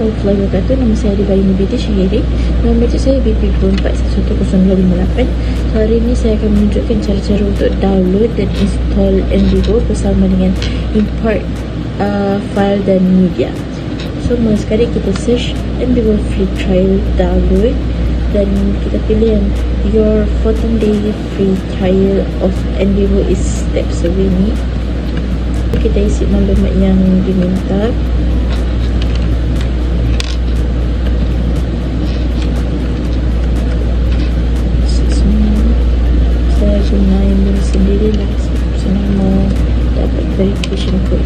warahmatullahi wabarakatuh. Nama saya Dibayuni binti Syahiri. Nama meja saya BP24110258. So, hari ini saya akan menunjukkan cara-cara untuk download dan install Envivo bersama dengan import file dan media. So, mula sekali kita search Envivo free trial download dan kita pilih yang your 14-day free trial of Envivo is steps away ni. Kita isi maklumat yang diminta. Saya guna email sendiri lah sebab senang mau dapat verification code.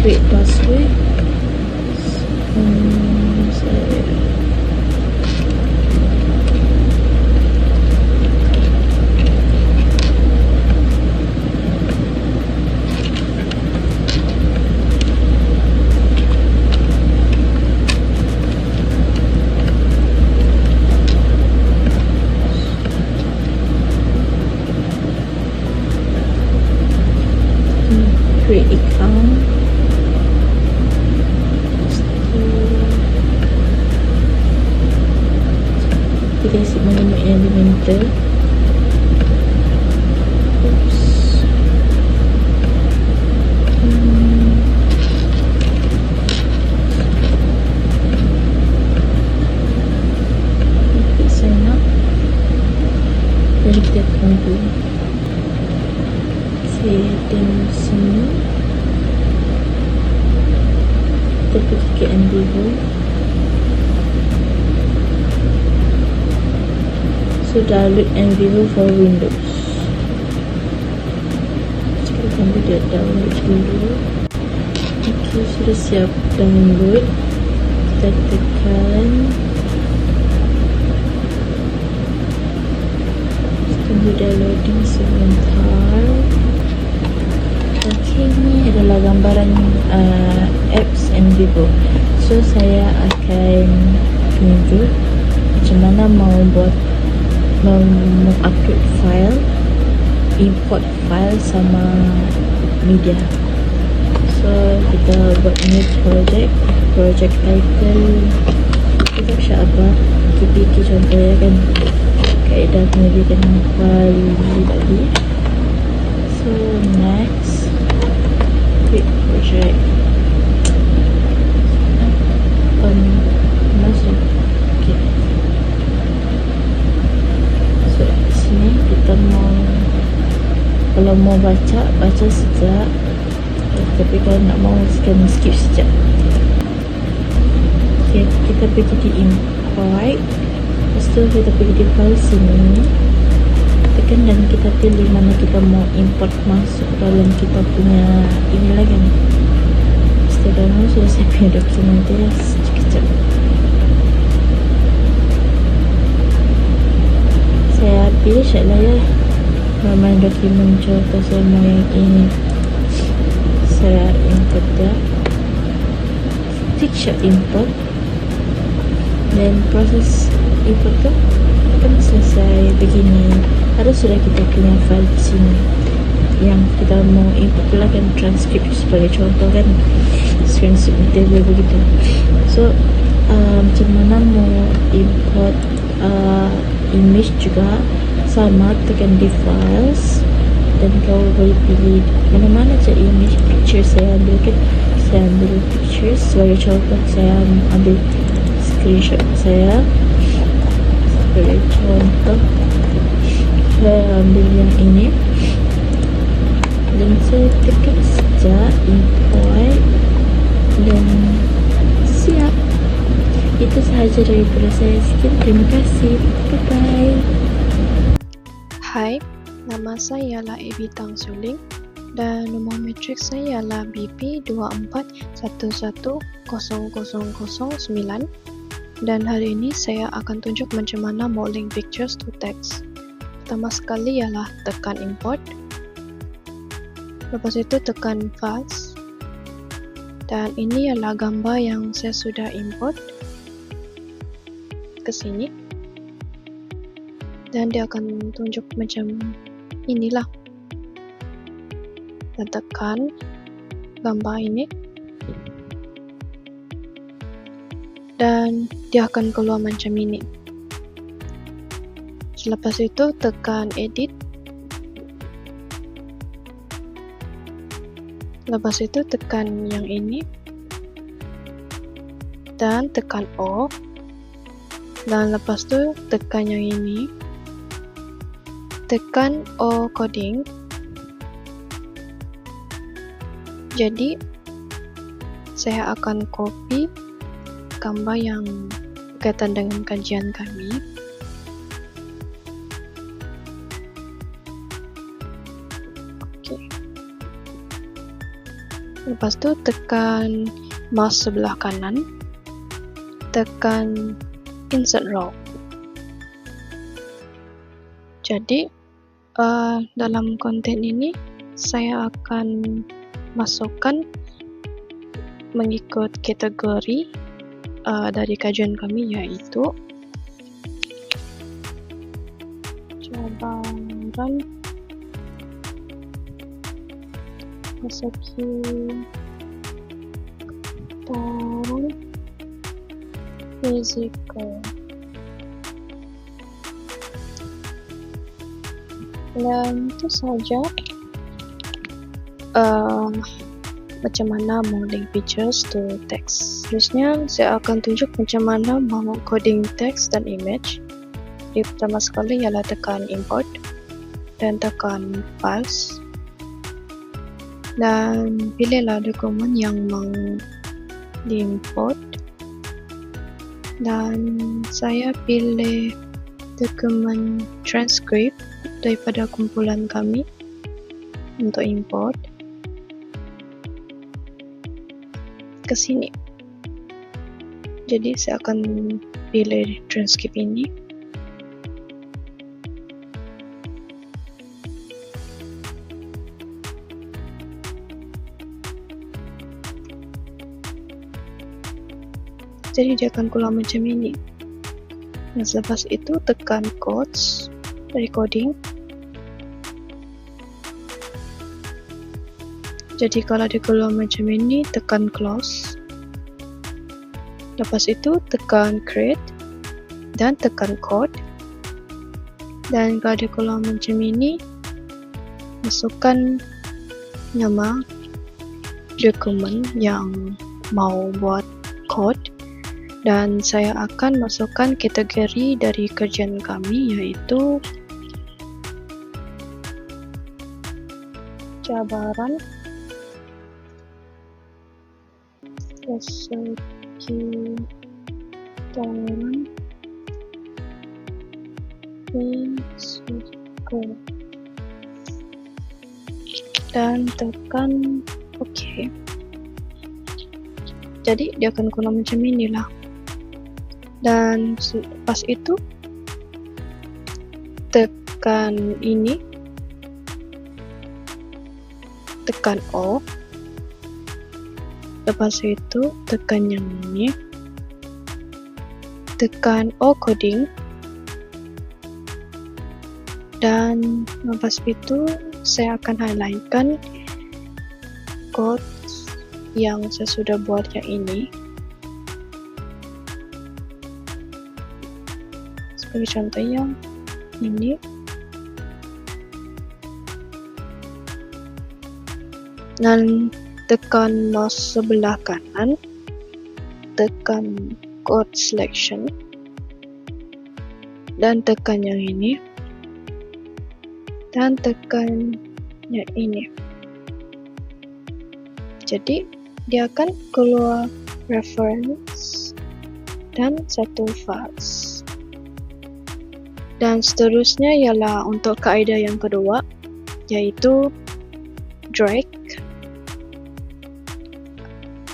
Create password. Create account. Kita isi maklumat yang diminta. Klik sign up. Dan kita tunggu. Setting sini. Kita pergi ke Envivo. So, download Envivo for Windows. Kita tunggu dia download dulu. Ok, sudah siap download. Kita tekan. Tunggu downloading sebentar. Ok, ni adalah gambaran apps Envivo. So, saya akan tunjuk macam mana mau upload file, import file sama media. So, kita buat new project title kita siapa KPK contohnya kan, kaedah penyediaan file tadi. So, next create project. Masuk. Okay. So, sini kita kalau mau baca sekejap, tapi kalau nak mau skip sekejap. Okay, kita pergi di import. Lepas tu kita pergi di file sini, tekan dan kita pilih mana kita mau import masuk dalam kita punya ini lah kan. Setelah sudah saya punya dokumen tu ya, sekejap. Saya pilih shot lah ya, memang dokumen contoh saya mau yang ini. Saya import dia, tick shot import, dan proses import tu akan selesai begini. Ada sudah kita punya file di sini yang kita mau import lah kan, transkrip sebagai contoh kan, screenshot table begitu. So, macam mana mau import image juga sama, tekan di files dan kau boleh pilih mana-mana je image, picture saya ambil kan. Saya ambil pictures sebagai contoh, saya ambil screenshot saya sebagai contoh. Saya ambil yang ini dan saya tekan saja import dan siap. Itu sahaja daripada saya. Sekian, terima kasih. Bye-bye. Hai, nama saya ialah Ebi Tang Suling dan nombor matrik saya ialah BP24110009 dan hari ini saya akan tunjuk macam mana mau link pictures to text. Pertama sekali ialah tekan import. Lepas itu tekan files. Dan ini adalah gambar yang saya sudah import ke sini. Dan dia akan tunjuk macam inilah. Dan tekan gambar ini. Dan dia akan keluar macam ini. Selepas itu tekan edit. Lepas itu tekan yang ini. Dan tekan O. Dan lepas itu tekan yang ini. Tekan O coding. Jadi saya akan copy gambar yang berkaitan dengan kajian kami. Oke. Lepas itu tekan mouse sebelah kanan. Tekan insert row. Jadi dalam konten ini saya akan masukkan mengikut kategori dari kajian kami, yaitu cabaran sekitaran fisika. Dan itu saja macam mana modeling pictures to text. Seterusnya saya akan tunjuk macam mana mau coding text dan image. Jadi pertama sekali ialah tekan import dan tekan files. Dan pilihlah dokumen yang mau diimport. Dan saya pilih dokumen transcript daripada kumpulan kami untuk import ke sini. Jadi saya akan pilih transcript ini. Jadi dia akan keluar macam ini. Nah, selepas itu tekan quotes dari coding. Jadi kalau dia keluar macam ini, tekan close. Lepas itu tekan create dan tekan code. Dan kalau dia keluar macam ini, masukkan nama dokumen yang mau buat code. Dan saya akan masukkan kategori dari kerjaan kami, yaitu cabaran sekitaran fisika. Dan tekan OK. Jadi dia akan keluar macam inilah. Dan pas itu tekan ini, tekan O. Lepas itu tekan yang ini, tekan O coding. Dan lepas itu saya akan highlightkan code yang saya sudah buat yang ini. Sebagai contohnya ini. Dan tekan mouse sebelah kanan, tekan code selection, dan tekan yang ini, dan tekan yang ini. Jadi dia akan keluar reference dan satu files. Dan seterusnya ialah untuk kaedah yang kedua, yaitu drag.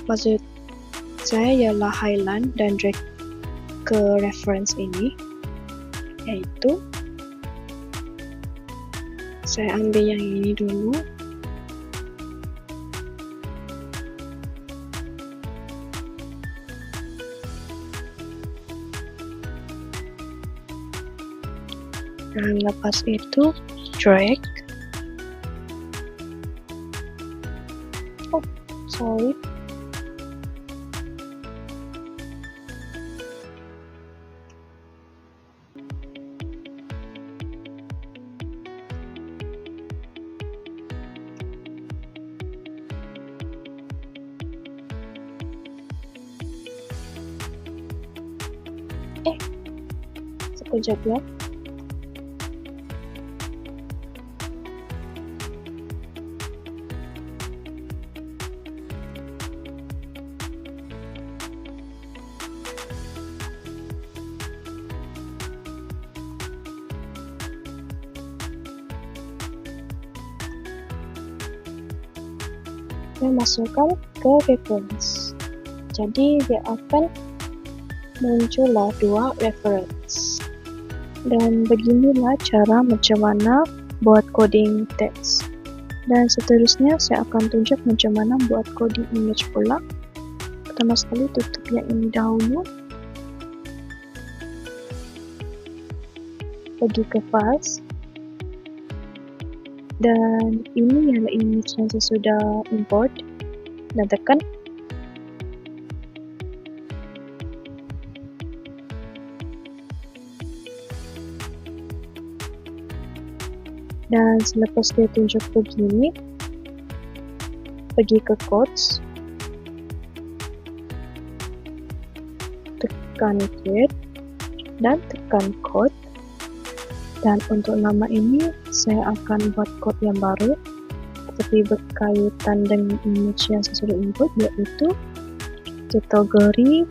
Maksud saya ialah highlight dan drag ke reference ini, yaitu Saya ambil yang ini dulu. Dan lepas itu drag. Oh, sorry. Sekejap ya. Saya masukkan ke reference. Jadi dia akan muncullah dua reference. Dan beginilah cara macam mana buat coding teks. Dan seterusnya saya akan tunjuk macam mana buat coding image pula. Pertama sekali tutup yang ini dahulu. Pergi ke files. Dan ini ialah image yang saya sudah import. Dan tekan. Dan selepas dia tunjuk begini, pergi ke quotes, tekan create, dan tekan code. Dan untuk nama ini, saya akan buat code yang baru, tapi berkaitan dengan image yang saya sudah input, yaitu kategori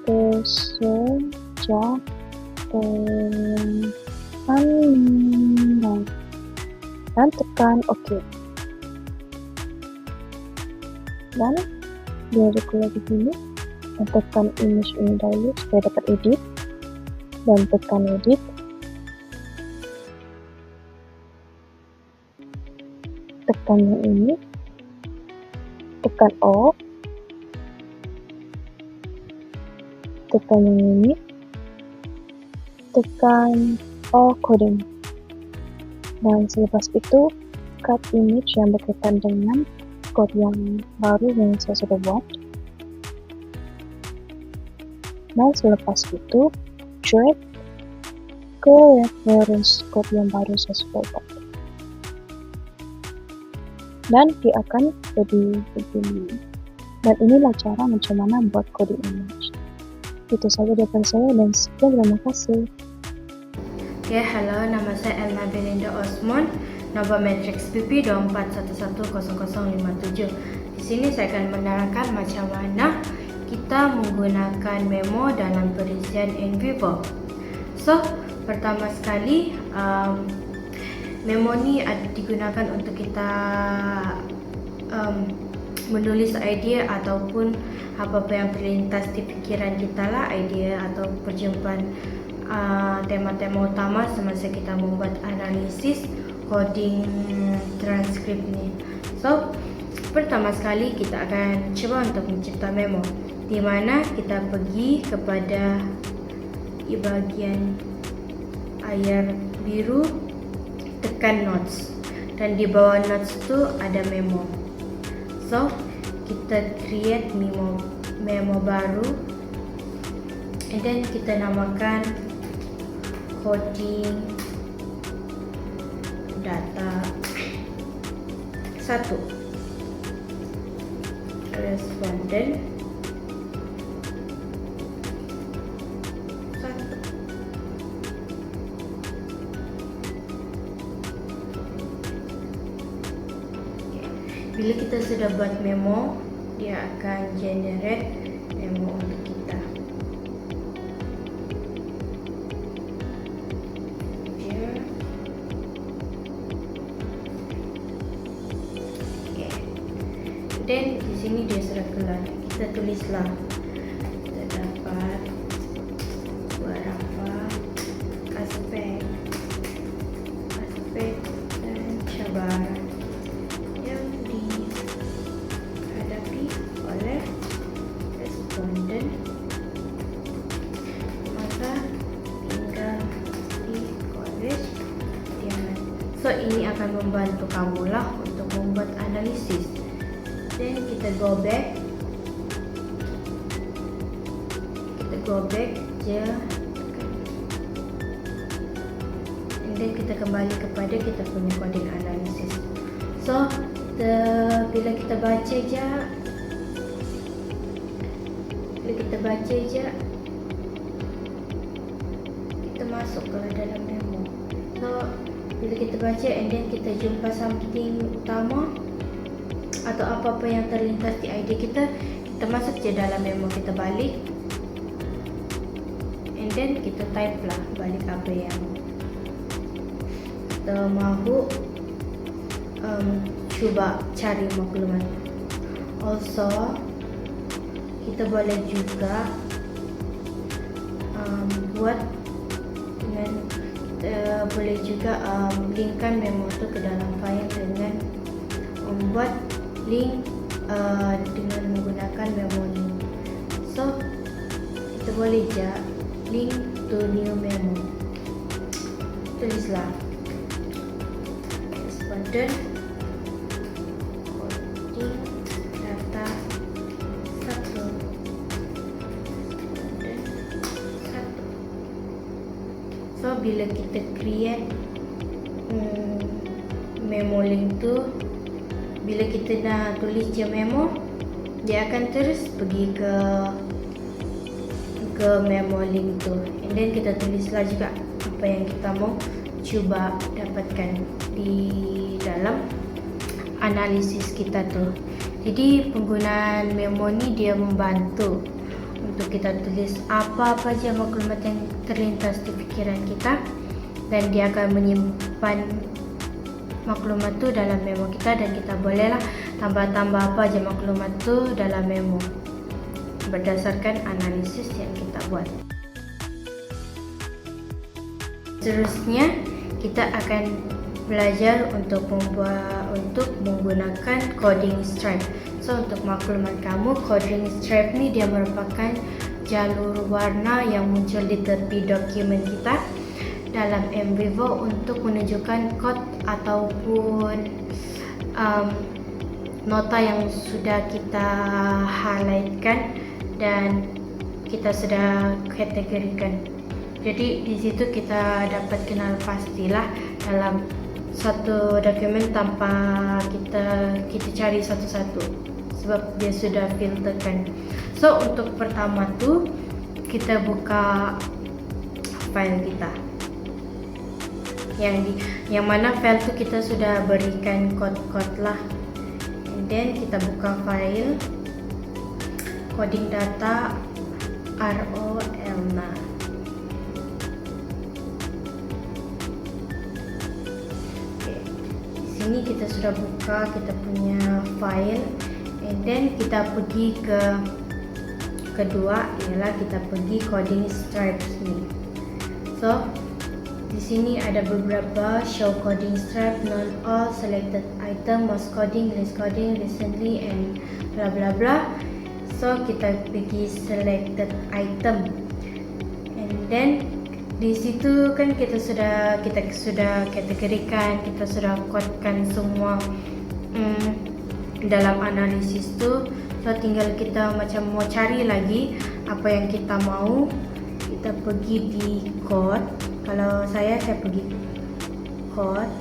kesejahteraan. Dan tekan OK. Dan dia record begini. Dan tekan image ini dahulu supaya dapat edit. Dan tekan edit. Tekan yang ini. Tekan O. Tekan yang ini. Tekan O coding. Dan selepas itu cut image yang berkaitan dengan code yang baru yang saya sudah buat. Dan selepas itu drag ke reference code yang baru saya sudah buat. Dan dia akan jadi begini. Dan inilah cara macam mana buat coding image. Itu saja dari saya dan sekian, terima kasih. Ya, halo, nama saya Elna Belinda Osmond, nomor matriks PP 24110057. Di sini saya akan menerangkan macam mana kita menggunakan memo dalam perisian in vivo. So, pertama sekali, memo ni digunakan untuk kita menulis idea ataupun apa-apa yang terlintas di fikiran kita lah, idea atau perjumpaan tema-tema utama semasa kita membuat analisis coding transkrip ni. So, pertama sekali kita akan cuba untuk mencipta memo, di mana kita pergi kepada bahagian layar biru, tekan notes, dan di bawah notes tu ada memo. So, kita create memo baru, and then kita namakan coding data 1 responden 1. Bila kita sudah buat memo, dia akan generate memo untuk kita. Dan di sini dia sudah keluar. Kita tulislah, kita dapat beberapa aspek cabaran yang dihadapi oleh responden, maka tinggal dikoreksi. So ini akan membantu kamu lah untuk membuat analisis. Then kita go back je, and then kita kembali kepada kita punya coding analisis. So bila kita baca je, kita masuk ke dalam memo. So bila kita baca and then kita jumpa something utama atau apa-apa yang terlintas di idea kita masuk je dalam memo, kita balik and then kita type lah balik apa yang kita mahu cuba cari maklumat. Also kita boleh juga buat dengan boleh juga linkkan memo tu ke dalam file dengan membuat link dengan menggunakan memo link. So kita boleh je link to new memo. Tulislah responden coding data 1. So bila kita create memo link tu, bila kita nak tulis je memo, dia akan terus pergi ke memo link tu, and then kita tulislah juga apa yang kita mau cuba dapatkan di dalam analisis kita tu. Jadi penggunaan memo ni dia membantu untuk kita tulis apa-apa je maklumat yang terlintas di fikiran kita, dan dia akan menyimpan maklumat tu dalam memo kita, dan kita bolehlah tambah-tambah apa je maklumat tu dalam memo berdasarkan analisis yang kita buat. Seterusnya kita akan belajar untuk menggunakan coding stripe. So untuk maklumat kamu, coding stripe ni dia merupakan jalur warna yang muncul di tepi dokumen kita dalam MVivo untuk menunjukkan kod ataupun nota yang sudah kita highlightkan dan kita sudah kategorikan. Jadi di situ kita dapat kenal pastilah dalam satu dokumen tanpa kita cari satu-satu, sebab dia sudah filterkan. So untuk pertama tu kita buka file kita, yang mana file tu kita sudah berikan kod-kod lah, and then kita buka file coding data ROLNA. Di sini kita sudah buka kita punya file, and then kita pergi ke kedua, ialah kita pergi coding stripes ni. So di sini ada beberapa show coding stripe, non all, selected item, most coding, list coding, recently, and bla bla bla. So kita pergi selected item, and then di situ kan kita sudah kategorikan, kita sudah kodkan semua dalam analisis tu. So tinggal kita macam mau cari lagi apa yang kita mau, kita pergi di code. Kalau saya pergi code,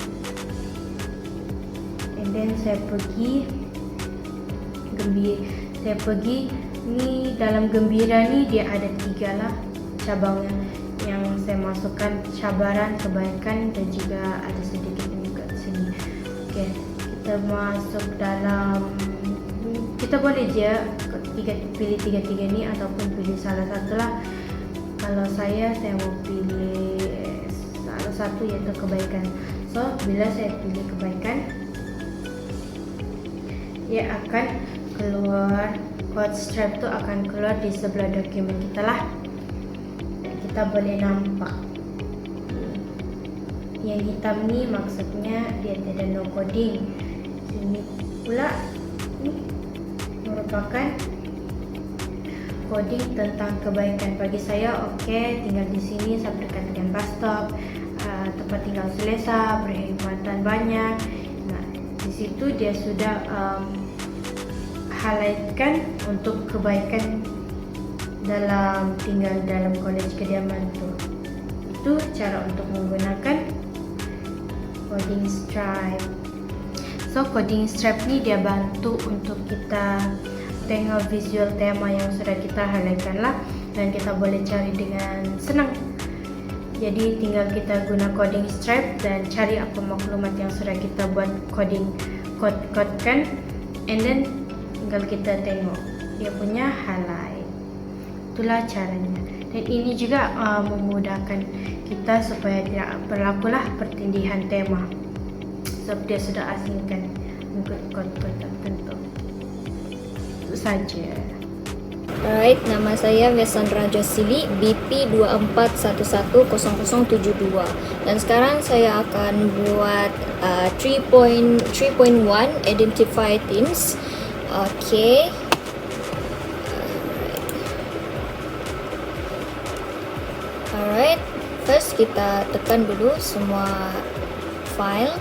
and then saya pergi ni dalam gembira ni dia ada 3 lah cabangnya yang saya masukkan, cabaran, kebaikan, dan juga ada sedikit juga di sini. Okay, kita masuk dalam, kita boleh je pilih 3 ni ataupun pilih salah satu lah. Kalau saya mau pilih salah satu, iaitu kebaikan. So bila saya pilih kebaikan, dia akan keluar, code stripe tu akan keluar di sebelah dokumen kita lah. Dan kita boleh nampak yang hitam ni maksudnya dia tidak no coding. Ini pula ni merupakan coding tentang kebaikan. Bagi saya, okey, tinggal di sini saya tekan bus stop, tempat tinggal selesa, perkhidmatan banyak. Nah, di situ dia sudah highlightkan untuk kebaikan dalam tinggal dalam kolej kediaman tu. Itu cara untuk menggunakan coding stripe. So coding stripe ni dia bantu untuk kita tengok visual tema yang sudah kita highlightkan lah, dan kita boleh cari dengan senang. Jadi tinggal kita guna coding stripe dan cari apa maklumat yang sudah kita buat code-codekan, and then tinggal kita tengok dia punya highlight. Itulah caranya. Dan ini juga memudahkan kita supaya tidak berlakulah pertindihan tema sebab dia sudah asingkan mengikut kod-kod tertentu. Itu saja. Alright, nama saya Vesandra Josili, BP 24110072. Dan sekarang saya akan buat 3.1 Identify Themes. Okay. Alright, first kita tekan dulu semua file.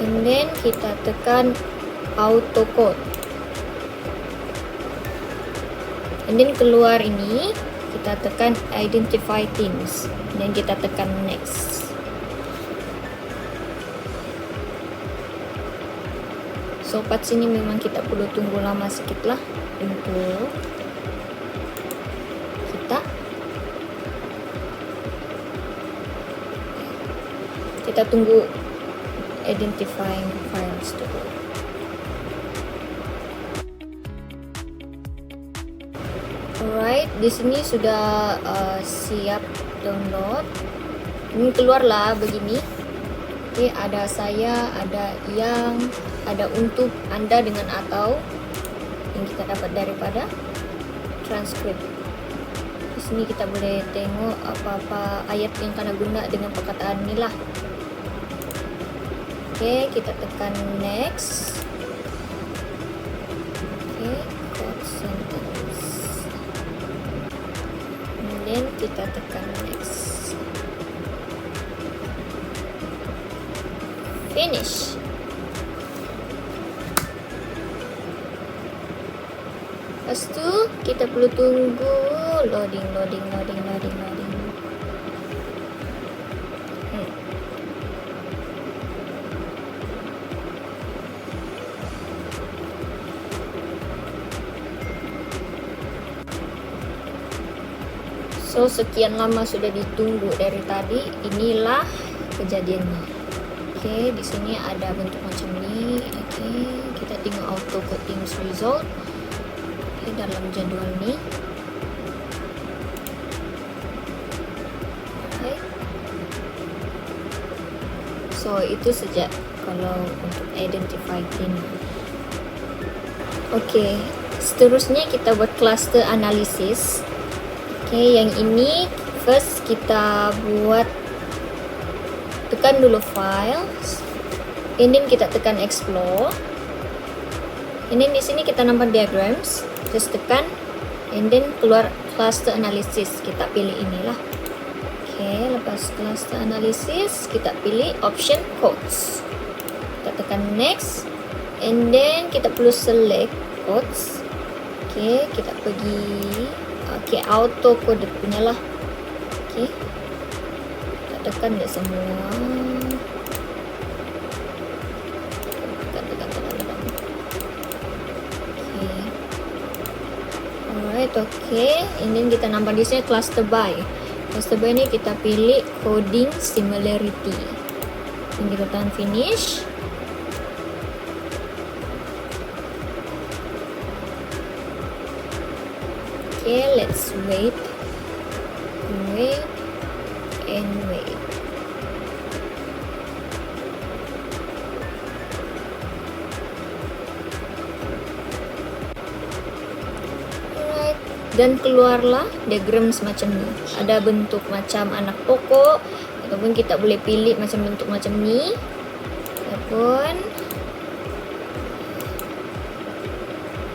And then kita tekan auto code. And then keluar ini kita tekan identify themes. Dan kita tekan next. So part sini memang kita perlu tunggu lama sikit lah untuk kita tunggu identifying files dulu. Alright, di sini sudah siap download. Ini keluarlah begini. Oke, ada saya, ada yang, ada untuk, anda dengan atau yang kita dapat daripada transkrip. Di sini kita boleh tengok apa-apa ayat yang kena guna dengan perkataan ni lah. Oke, kita tekan next. Oke, quote sentence. Kemudian kita tekan next. Finish. Lepas tu kita perlu tunggu loading. So sekian lama sudah ditunggu dari tadi. Inilah kejadiannya. Oke, di sini ada bentuk macam ini. Oke, kita tengok auto coding result. Oke, dalam jadwal ini. Oke. So itu saja kalau untuk identify theme. Oke, seterusnya kita buat cluster analysis. Oke, yang ini first kita buat, tekan dulu files, and then kita tekan explore, and then di sini kita nampak diagrams, just tekan, and then keluar cluster analysis, kita pilih inilah. Oke, lepas cluster analysis kita pilih option codes, kita tekan next, and then kita perlu select codes. Oke, kita pergi auto code punya lah. Oke, tekan dia semua. Tekan. Okay. Alright, okay. Ini kita nampak di sini cluster by. Cluster by ini kita pilih coding similarity. Ini kita tekan finish. Okay, let's wait. And wait. dan keluarlah diagram semacam ni. Ada bentuk macam anak pokok, ataupun kita boleh pilih macam bentuk macam ni, ataupun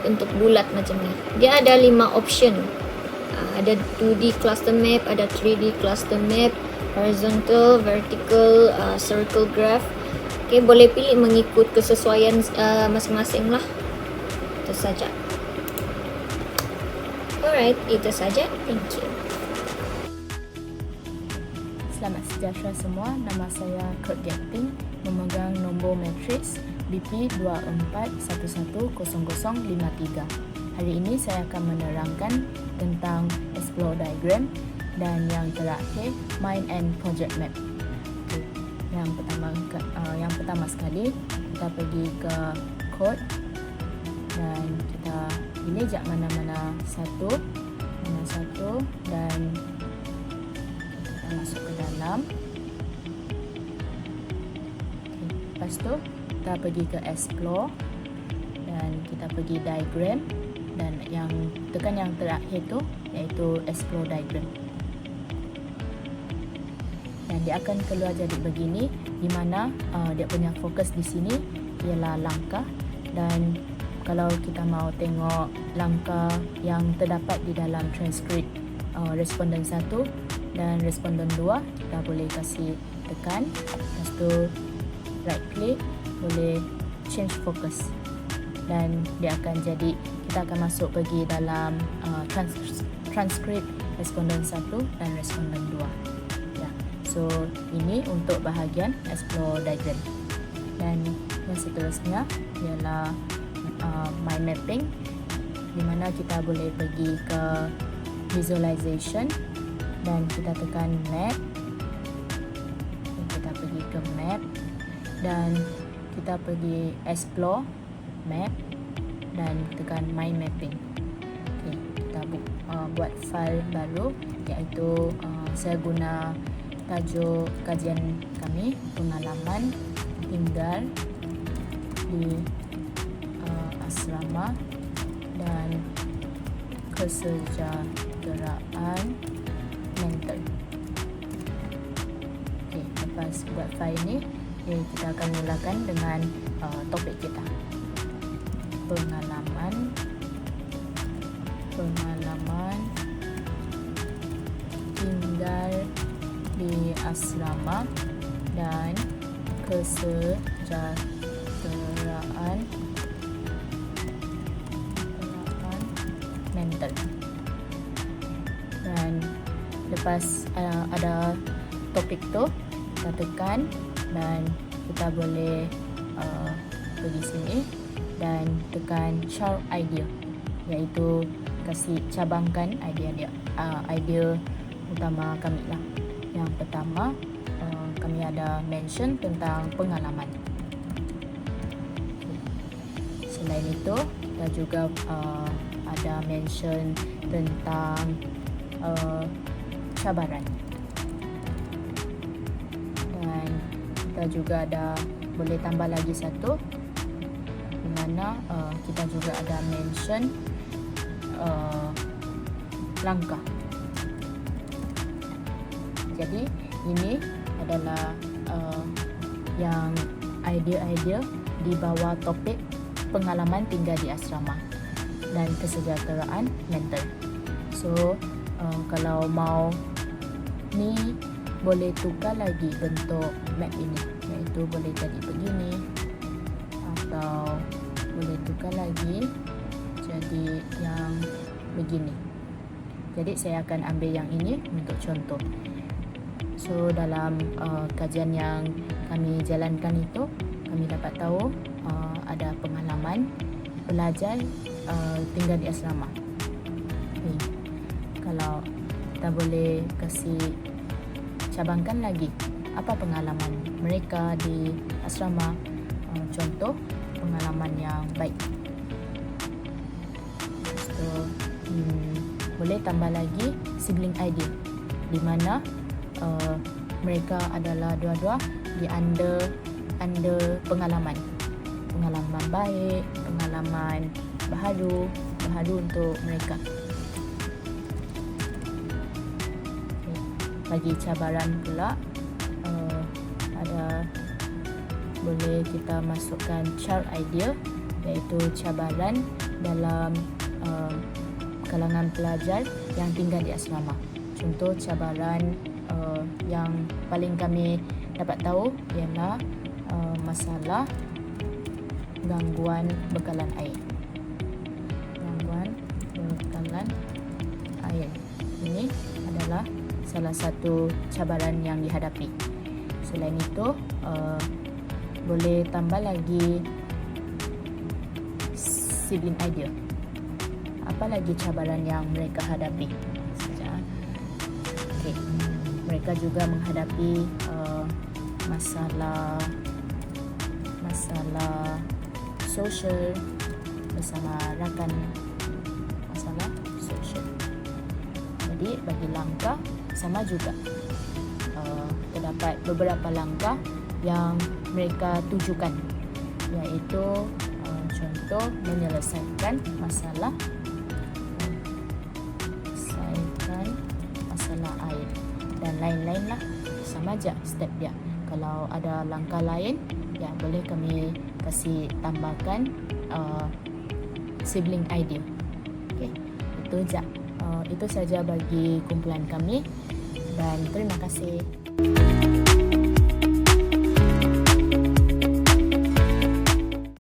bentuk bulat macam ni. Dia ada 5 option. Ada 2D cluster map, ada 3D cluster map, horizontal, vertical, circle graph. Okay, boleh pilih mengikut kesesuaian masing-masing lah. Itu saja. Alright, itu saja. Thank you. Selamat sejahtera semua, nama saya Kurt Getting, memegang nombor matriks BP 24110053. Hari ini saya akan menerangkan tentang explore diagram dan yang terakhir mind and project map. Okay. Yang pertama sekali kita pergi ke code dan kita pilih jak mana satu dan kita masuk ke dalam. Okay. Lepas tu kita pergi ke explore dan kita pergi diagram dan tekan yang terakhir tu iaitu explore diagram. Dan dia akan keluar jadi begini, di mana dia punya fokus di sini ialah langkah, dan kalau kita mau tengok langkah yang terdapat di dalam transkrip responden 1 dan responden 2, kita boleh kasih tekan, lepas tu right click, boleh change focus dan dia akan jadi, kita akan masuk pergi dalam transkrip responden 1 dan responden 2 ya. So ini untuk bahagian explore diagram. Dan yang seterusnya ialah mind mapping, di mana kita boleh pergi ke visualization dan kita tekan map. Kita pergi ke map dan kita pergi explore map dan tekan mind mapping. Okay, kita buat file baru, iaitu saya guna tajuk kajian kami, pengalaman tinggal di asrama dan kesejahteraan mental. Okay, lepas buat file ni, kita akan mulakan dengan topik kita. Pengalaman tinggal di asrama dan kesejahteraan mental. Dan lepas ada topik tu, kita tekan dan kita boleh pergi sini dan tekan chart idea, iaitu kasih cabangkan idea utama kami lah. Yang pertama, kami ada mention tentang pengalaman. Selain itu, kita juga ada mention tentang cabaran. Dan kita juga ada boleh tambah lagi satu, di mana kita juga ada mention langkah. Jadi ini adalah yang idea-idea di bawah topik pengalaman tinggal di asrama dan kesejahteraan mental. So kalau mau ni boleh tukar lagi bentuk map ini, iaitu boleh jadi begini atau boleh tukar lagi jadi yang begini. Jadi saya akan ambil yang ini untuk contoh. So dalam kajian yang kami jalankan itu, kami dapat tahu ada pengalaman pelajar tinggal di asrama. Okay. Kalau kita boleh kasih cabangkan lagi apa pengalaman mereka di asrama, contoh pengalaman yang baik. So boleh tambah lagi sibling idea, di mana mereka adalah dua-dua di under pengalaman baik, pengalaman baharu untuk mereka. bagi cabaran pula, ada boleh kita masukkan child idea, iaitu cabaran dalam kalangan pelajar yang tinggal di asrama. Contoh cabaran yang paling kami dapat tahu ialah masalah gangguan bekalan air. Gangguan bekalan air ini adalah salah satu cabaran yang dihadapi. Selain itu, boleh tambah lagi sibling idea. Apa lagi cabaran yang mereka hadapi? Okay. Mereka juga menghadapi masalah sosial bersama rakan, masalah sosial. Jadi bagi langkah sama juga, terdapat beberapa langkah yang mereka tujukan, iaitu contoh menyelesaikan masalah air dan lain-lain lah. Sama je step dia. Kalau ada langkah lain, ya boleh kami kasih tambahkan sibling idea. Okay, itu saja bagi kumpulan kami dan terima kasih.